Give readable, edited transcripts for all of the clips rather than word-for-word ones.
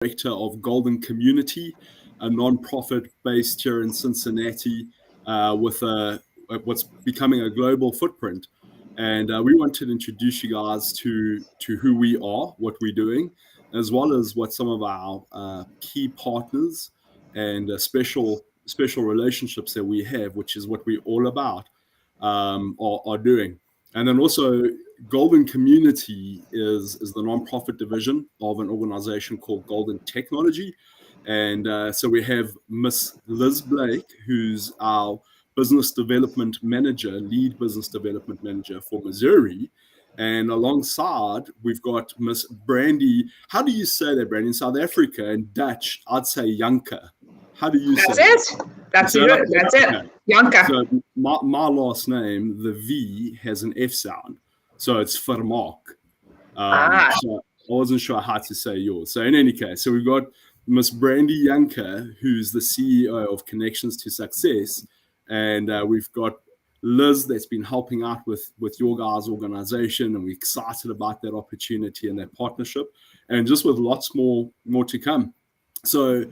Director of Golden Community, a non-profit based here in Cincinnati with what's becoming a global footprint. And we wanted to introduce you guys to who we are, what we're doing, as well as what some of our key partners and special relationships that we have, which is what we're all about, are doing. And then also, Golden Community is the nonprofit division of an organization called Golden Technology. And so we have Miss Liz Blake, who's our business development manager, lead business development manager for Missouri. And alongside, we've got Miss Brandy. How do you say that, Brandy? In South Africa, in Dutch, I'd say Janka. How do you say it? That's it. That's it. Janka. So my last name, the V, has an F sound. So it's Vermaak. So I wasn't sure how to say yours. So in any case, so we've got Miss Brandy Janka, who's the CEO of Connections to Success. And we've got Liz that's been helping out with your guys' organization. And we're excited about that opportunity and that partnership. And just with lots more to come. So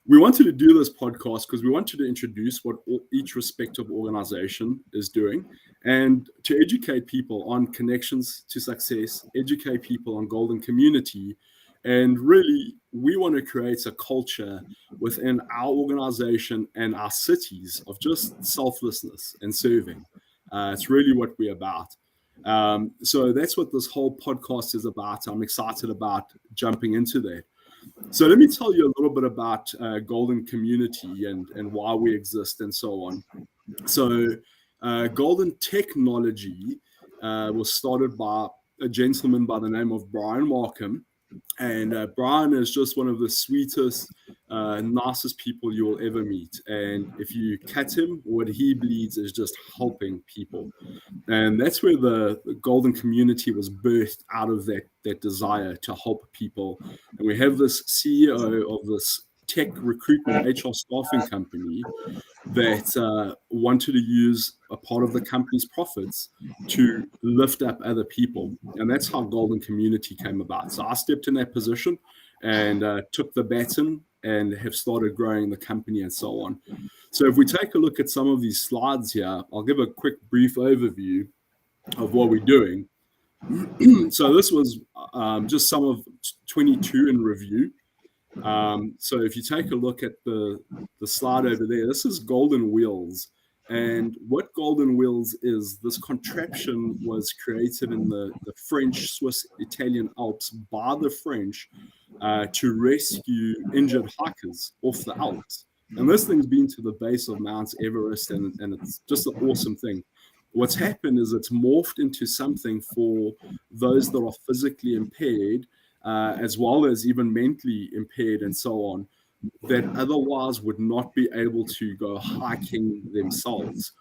we wanted to do this podcast because we wanted to introduce what each respective organization is doing and to educate people on Connections to Success, educate people on Golden Community. And really, we want to create a culture within our organization and our cities of just selflessness and serving. It's really what we're about. So that's what this whole podcast is about. I'm excited about jumping into that. So let me tell you a little bit about Golden Community and why we exist and so on. So Golden Technology was started by a gentleman by the name of Brian Markham. And Brian is just one of the sweetest, nicest people you will ever meet. And if you catch him, what he bleeds is just helping people. And that's where the Golden Community was birthed out of that desire to help people. And we have this CEO of this tech recruitment HR staffing company that wanted to use a part of the company's profits to lift up other people. And that's how Golden Community came about. So I stepped in that position and took the baton and have started growing the company and so on. So if we take a look at some of these slides here, I'll give a quick brief overview of what we're doing. So this was just some of 22 in review. So if you take a look at the slide over there, this is Golden Wheels. And what Golden Wheels is, this contraption was created in the French, Swiss, Italian Alps by the French to rescue injured hikers off the Alps. And this thing's been to the base of Mount Everest, and it's just an awesome thing. What's happened is it's morphed into something for those that are physically impaired, as well as even mentally impaired and so on, that otherwise would not be able to go hiking themselves.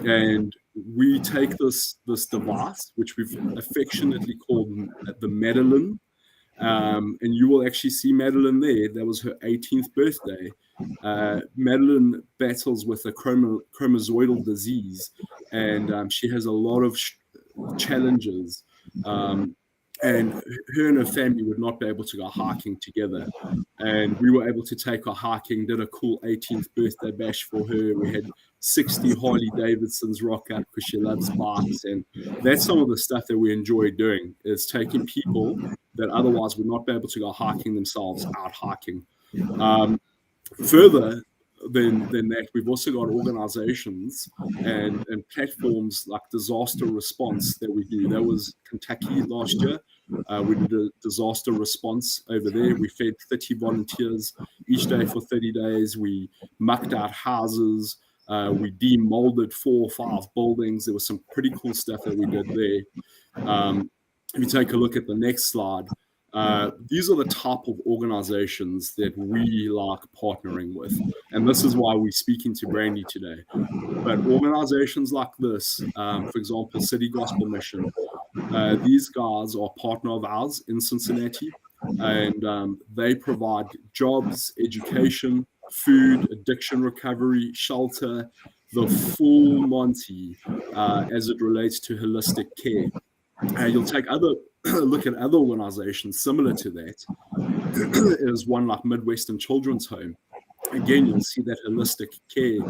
And we take this device, which we've affectionately called the Madeline, and you will actually see Madeline there. That was her 18th birthday. Madeline battles with a chromosomal disease, and she has a lot of challenges. And her and her family would not be able to go hiking together. And we were able to take her hiking, did a cool 18th birthday bash for her. We had 60 Harley Davidsons rock out because she loves bikes. And that's some of the stuff that we enjoy doing, is taking people that otherwise would not be able to go hiking themselves out hiking. Further than that, we've also got organizations and platforms like disaster response that we do. That was Kentucky last year. We did a disaster response over there. We fed 30 volunteers each day for 30 days. We mucked out houses. We demolded 4 or 5 buildings. There was some pretty cool stuff that we did there. If you take a look at the next slide, these are the type of organizations that we like partnering with. And this is why we're speaking to Brandy today. But organizations like this, for example, City Gospel Mission, these guys are a partner of ours in Cincinnati, and they provide jobs, education, food, addiction recovery, shelter, the full Monty as it relates to holistic care. You'll take other look at other organizations similar to that, is one like Midwestern Children's Home. Again, you'll see that holistic care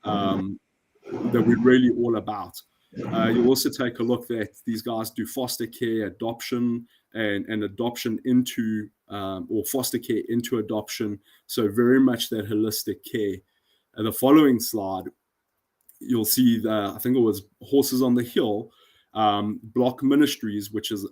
that we're really all about. You'll also take a look that these guys do foster care, adoption, and adoption into, or foster care into adoption. So very much that holistic care. The following slide, you'll see I think it was Horses on the Hill, Block Ministries, which is,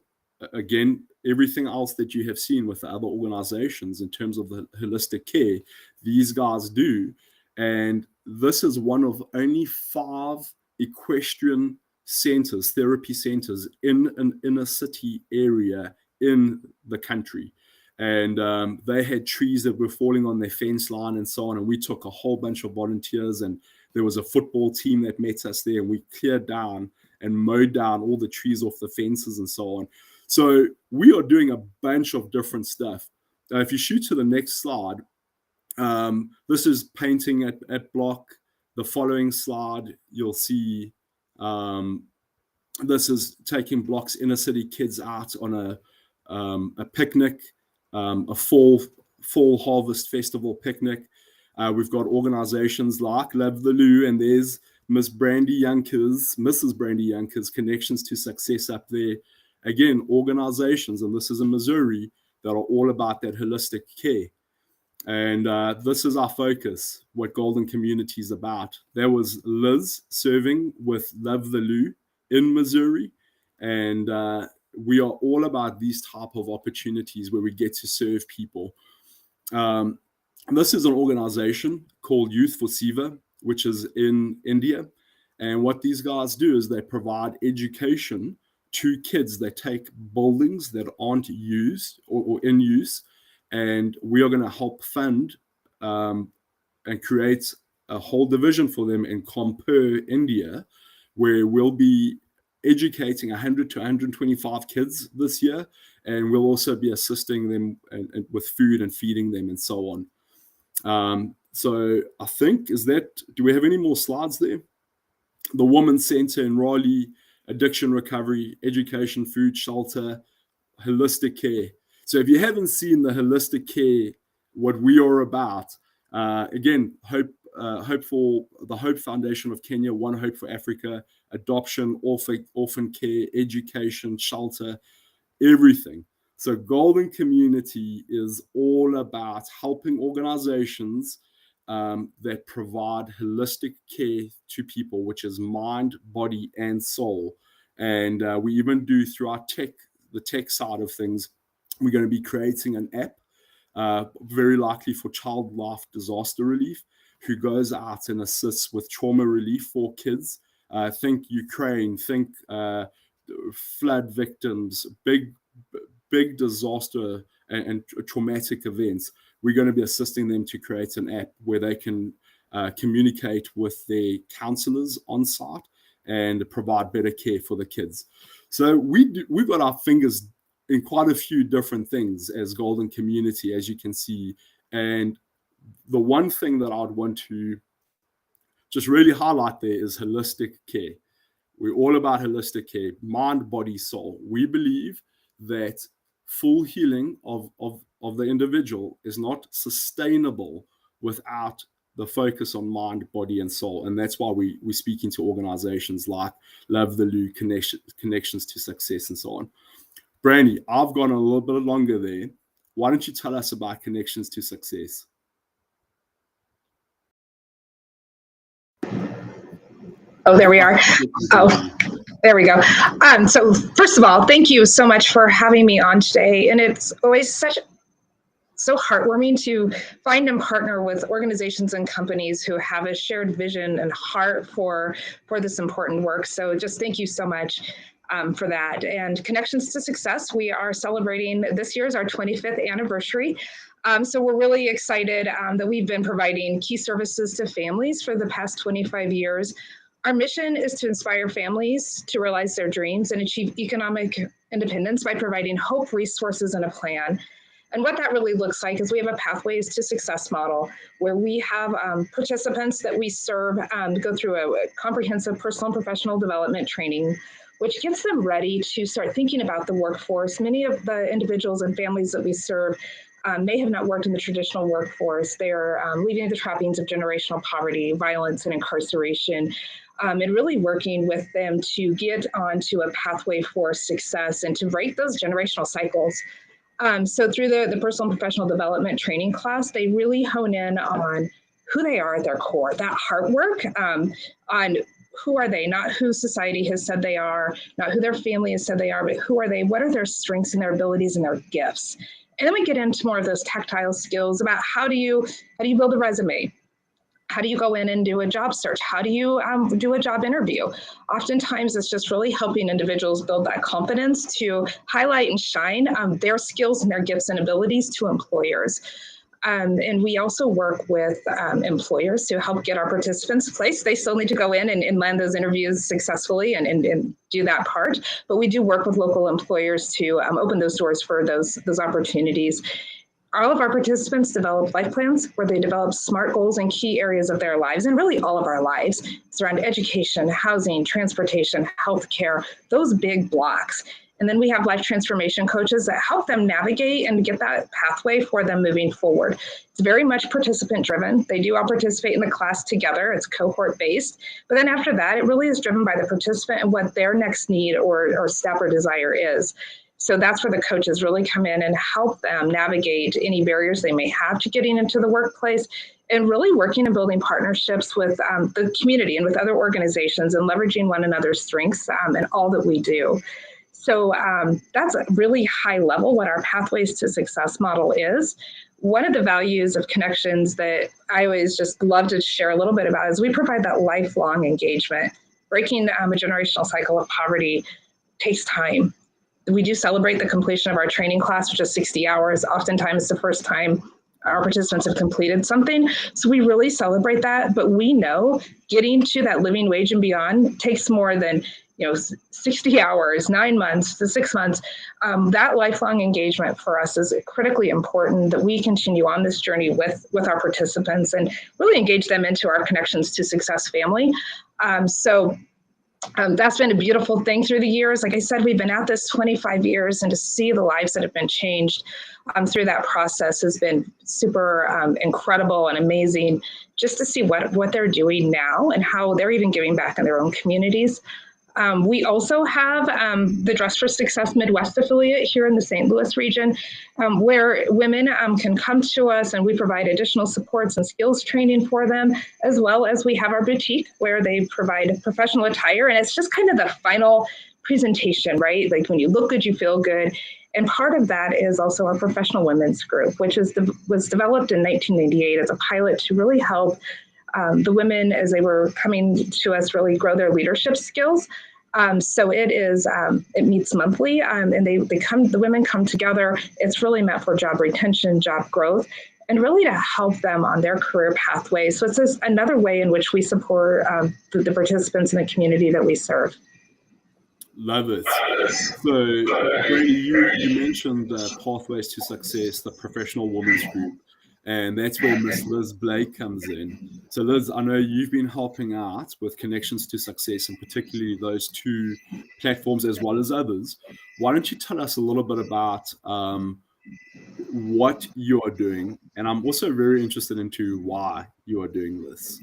again, everything else that you have seen with the other organizations in terms of the holistic care, these guys do. And this is one of only 5 equestrian centers, therapy centers in an inner city area in the country. And they had trees that were falling on their fence line and so on. And we took a whole bunch of volunteers, and there was a football team that met us there, and we cleared down and mowed down all the trees off the fences and so on. So we are doing a bunch of different stuff. If you shoot to the next slide, this is painting at Block. The following slide, you'll see this is taking Block's inner city kids out on a picnic, a fall harvest festival picnic. We've got organizations like Love the Lou, and there's Mrs. Brandy Younker's Connections to Success up there. Again, organizations, and this is in Missouri, that are all about that holistic care. And this is our focus, what Golden Community is about. There was Liz serving with Love the Lou in Missouri. And we are all about these type of opportunities where we get to serve people. This is an organization called Youth for Siva, which is in India. And what these guys do is they provide education to kids. They take buildings that aren't used or in use, and we are going to help fund and create a whole division for them in Kanpur, India, where we'll be educating 100 to 125 kids this year, and we'll also be assisting them and with food and feeding them and so on. So I think, do we have any more slides there? The Women's Center in Raleigh, addiction recovery, education, food, shelter, holistic care. So if you haven't seen the holistic care, what we are about, again, hope for the Hope Foundation of Kenya, One Hope for Africa, adoption, orphan care, education, shelter, everything. So Golden Community is all about helping organizations that provide holistic care to people, which is mind, body, and soul. And we even do through our the tech side of things, we're going to be creating an app, very likely for child life disaster relief, who goes out and assists with trauma relief for kids. Think Ukraine, think flood victims, big disaster and traumatic events. We're going to be assisting them to create an app where they can communicate with their counselors on site and provide better care for the kids. So we've got our fingers in quite a few different things as Golden Community, as you can see. And the one thing that I'd want to just really highlight there is holistic care. We're all about holistic care, mind, body, soul. We believe that full healing of the individual is not sustainable without the focus on mind, body, and soul. And that's why we're speaking to organizations like Love the Lou, Connections to Success, and so on. Brandy, I've gone a little bit longer there. Why don't you tell us about Connections to Success? Oh, there we are. Oh, there we go. So first of all, thank you so much for having me on today. And it's always so heartwarming to find and partner with organizations and companies who have a shared vision and heart for this important work. So just thank you so much for that. And Connections to Success, we are celebrating, this year is our 25th anniversary. So we're really excited that we've been providing key services to families for the past 25 years. Our mission is to inspire families to realize their dreams and achieve economic independence by providing hope, resources, and a plan. And what that really looks like is we have a Pathways to Success model where we have participants that we serve go through a comprehensive personal and professional development training which gets them ready to start thinking about the workforce. Many of the individuals and families that we serve may have not worked in the traditional workforce. They're leaving the trappings of generational poverty, violence, and incarceration, and really working with them to get onto a pathway for success and to break those generational cycles. So through the personal and professional development training class, they really hone in on who they are at their core, that heart work, on who are they, not who society has said they are, not who their family has said they are, but who are they, what are their strengths and their abilities and their gifts. And then we get into more of those tactile skills about how do you build a resume? How do you go in and do a job search? How do you do a job interview? Oftentimes, it's just really helping individuals build that confidence to highlight and shine their skills and their gifts and abilities to employers. And we also work with employers to help get our participants placed. They still need to go in and land those interviews successfully and do that part. But we do work with local employers to open those doors for those opportunities. All of our participants develop life plans where they develop SMART goals in key areas of their lives, and really all of our lives. It's around education, housing, transportation, healthcare, those big blocks. And then we have life transformation coaches that help them navigate and get that pathway for them moving forward. It's very much participant driven. They do all participate in the class together. It's cohort based. But then after that, it really is driven by the participant and what their next need or step or desire is. So that's where the coaches really come in and help them navigate any barriers they may have to getting into the workplace, and really working and building partnerships with the community and with other organizations and leveraging one another's strengths in all that we do. So that's a really high level what our Pathways to Success model is. One of the values of Connections that I always just love to share a little bit about is we provide that lifelong engagement. Breaking a generational cycle of poverty takes time. We do celebrate the completion of our training class, which is 60 hours. Oftentimes the first time our participants have completed something. So we really celebrate that, but we know getting to that living wage and beyond takes more than 60 hours, 9 months to 6 months. That lifelong engagement for us is critically important, that we continue on this journey with our participants and really engage them into our Connections to Success family. That's been a beautiful thing through the years. Like I said, we've been at this 25 years, and to see the lives that have been changed through that process has been super incredible and amazing, just to see what they're doing now and how they're even giving back in their own communities. We also have the Dress for Success Midwest affiliate here in the St. Louis region, where women can come to us and we provide additional supports and skills training for them, as well as we have our boutique where they provide professional attire. And it's just kind of the final presentation, right? Like when you look good, you feel good. And part of that is also our professional women's group, which was developed in 1998 as a pilot to really help the women, as they were coming to us, really grow their leadership skills. So it meets monthly, and the women come together. It's really meant for job retention, job growth, and really to help them on their career pathway. So it's another way in which we support the participants in the community that we serve. Love it. So, Brandy, you mentioned Pathways to Success, the professional women's group. And that's where Miss Liz Blake comes in. So Liz, I know you've been helping out with Connections to Success, and particularly those two platforms as well as others. Why don't you tell us a little bit about what you are doing? And I'm also very interested into why you are doing this.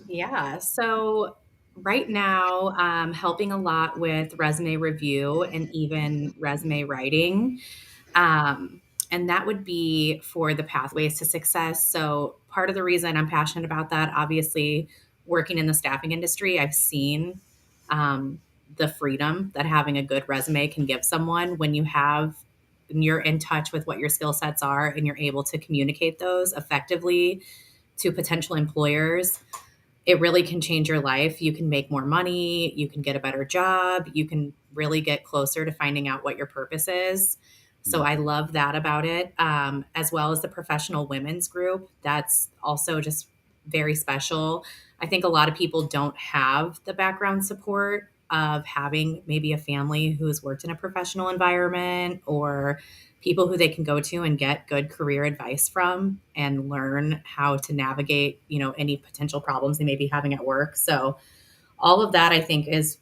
Yeah, so right now I'm helping a lot with resume review and even resume writing. And that would be for the Pathways to Success. So part of the reason I'm passionate about that, obviously working in the staffing industry, I've seen the freedom that having a good resume can give someone when you're in touch with what your skill sets are and you're able to communicate those effectively to potential employers. It really can change your life. You can make more money. You can get a better job. You can really get closer to finding out what your purpose is. So I love that about it, as well as the professional women's group. That's also just very special. I think a lot of people don't have the background support of having maybe a family who's worked in a professional environment, or people who they can go to and get good career advice from and learn how to navigate, any potential problems they may be having at work. So all of that, I think, is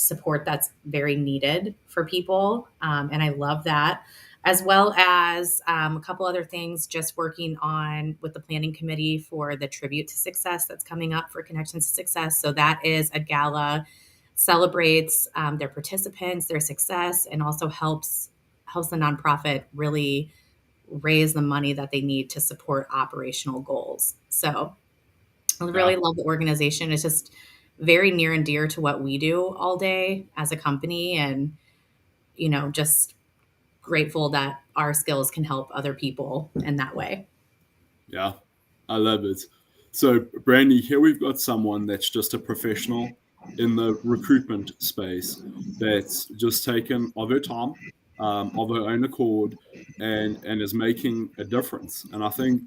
support that's very needed for people. And I love that, as well as a couple other things, just working on with the planning committee for the Tribute to Success that's coming up for Connections to Success. So that is a gala, celebrates their participants, their success, and also helps the nonprofit really raise the money that they need to support operational goals. So I really love the organization. It's just very near and dear to what we do all day as a company, and just grateful that our skills can help other people in that way. Yeah, I love it. So, Brandy, here we've got someone that's just a professional in the recruitment space that's just taken of her time, of her own accord, and is making a difference. And I think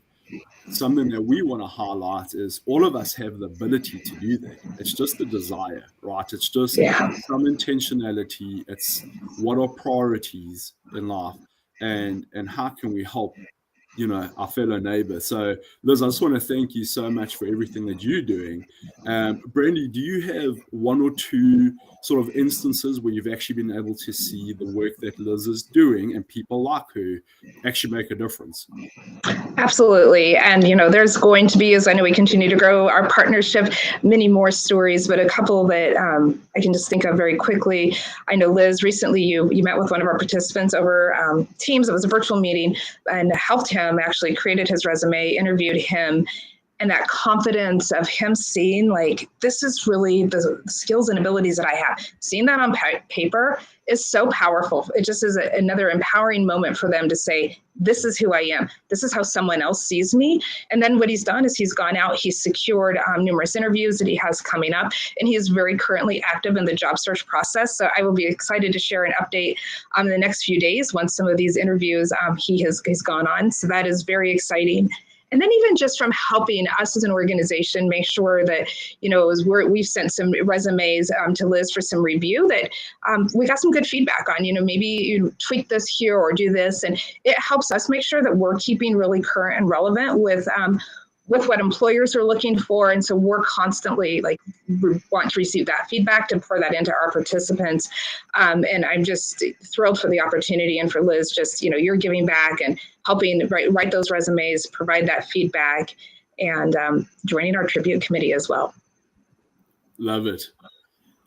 something that we want to highlight is all of us have the ability to do that. It's just the desire, right? It's just some intentionality. It's what are priorities in life, and how can we help our fellow neighbor. So Liz, I just want to thank you so much for everything that you're doing. Brandy, do you have one or two sort of instances where you've actually been able to see the work that Liz is doing and people like her actually make a difference? Absolutely. And, there's going to be, as I know we continue to grow our partnership, many more stories, but a couple that I can just think of very quickly. I know, Liz, recently you met with one of our participants over Teams. It was a virtual meeting, and helped him, actually created his resume, interviewed him. And that confidence of him seeing, like, this is really the skills and abilities that I have. Seeing that on paper is so powerful. It just is another empowering moment for them to say, this is who I am. This is how someone else sees me. And then what he's done is he's gone out, he's secured numerous interviews that he has coming up, and he is very currently active in the job search process. So I will be excited to share an update in the next few days once some of these interviews he's gone on. So that is very exciting. And then even just from helping us as an organization make sure that, we've sent some resumes to Liz for some review, that we got some good feedback on, maybe you tweak this here or do this. And it helps us make sure that we're keeping really current and relevant with what employers are looking for. And so we're constantly we want to receive that feedback to pour that into our participants. And I'm just thrilled for the opportunity, and for Liz, just, you're giving back and helping write those resumes, provide that feedback, and joining our tribute committee as well. Love it.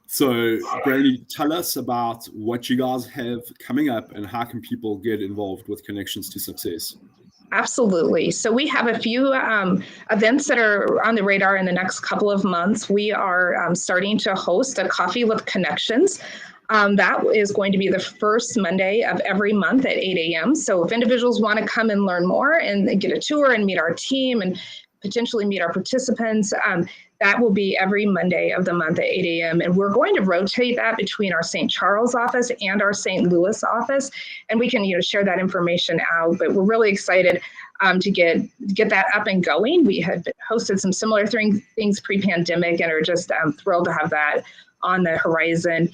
So, Brandy, tell us about what you guys have coming up and how can people get involved with Connections to Success? Absolutely. So we have a few events that are on the radar in the next couple of months. We are starting to host a Coffee with Connections. That is going to be the first Monday of every month at 8 a.m. So if individuals want to come and learn more and get a tour and meet our team and potentially meet our participants, that will be every Monday of the month at 8 a.m. And we're going to rotate that between our St. Charles office and our St. Louis office. And we can, share that information out. But we're really excited to get that up and going. We had hosted some similar things pre-pandemic and are just thrilled to have that on the horizon.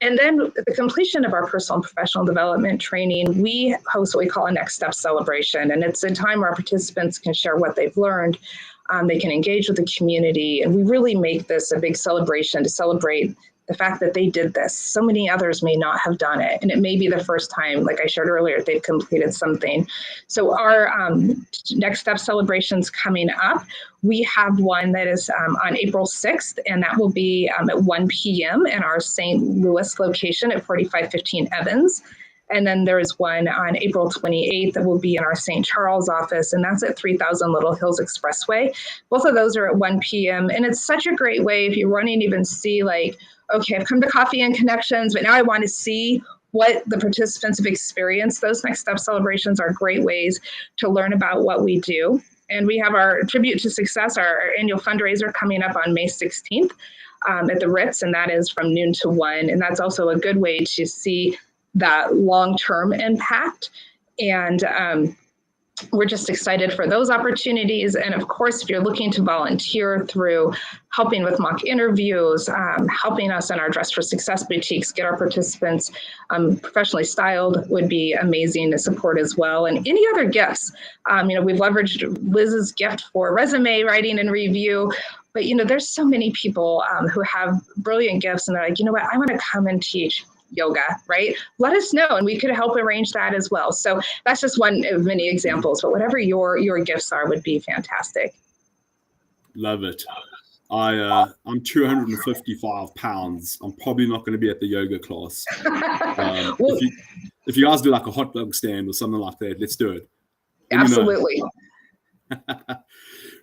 And then the completion of our personal and professional development training, we host what we call a Next Step celebration. And it's a time where our participants can share what they've learned. They can engage with the community. And we really make this a big celebration to celebrate the fact that they did this. So many others may not have done it. And it may be the first time, like I shared earlier, they've completed something. So our Next Step celebrations coming up, we have one that is on April 6th, and that will be at 1 p.m. in our St. Louis location at 4515 Evans. And then there's one on April 28th that will be in our St. Charles office, and that's at 3000 Little Hills Expressway. Both of those are at 1 p.m. And it's such a great way if you're running to even see, okay, I've come to Coffee and Connections, but now I want to see what the participants have experienced. Those Next Step celebrations are great ways to learn about what we do. And we have our Tribute to Success, our annual fundraiser, coming up on May 16th at the Ritz, and that is from noon to 1. And that's also a good way to see that long-term impact and we're just excited for those opportunities. And of course, if you're looking to volunteer through helping with mock interviews, helping us in our Dress for Success boutiques, get our participants professionally styled would be amazing to support as well. And any other gifts. We've leveraged Liz's gift for resume writing and review. But, there's so many people who have brilliant gifts and they're like, you know what, I want to come and teach yoga, right? Let us know and we could help arrange that as well. So that's just one of many examples, but whatever your gifts are would be fantastic. Love it. I'm 255 pounds. I'm probably not going to be at the yoga class. If you guys do like a hot dog stand or something like that, let's do it. Absolutely.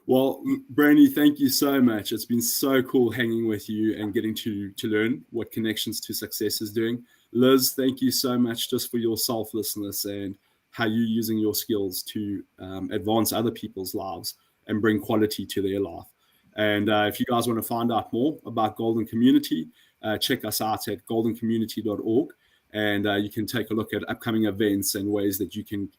Well, Brandy, thank you so much. It's been so cool hanging with you and getting to learn what Connections to Success is doing. Liz, thank you so much just for your selflessness and how you're using your skills to advance other people's lives and bring quality to their life. And if you guys want to find out more about Golden Community, check us out at goldencommunity.org. And you can take a look at upcoming events and ways that you can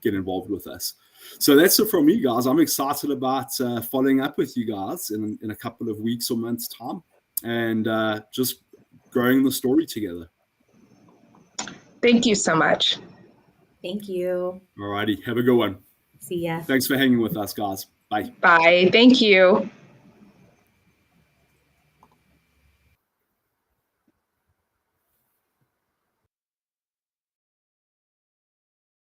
get involved with us. So that's it from me, guys. I'm excited about following up with you guys in a couple of weeks or months' time and just growing the story together. Thank you so much. Thank you. All righty. Have a good one. See ya. Thanks for hanging with us, guys. Bye. Bye. Thank you.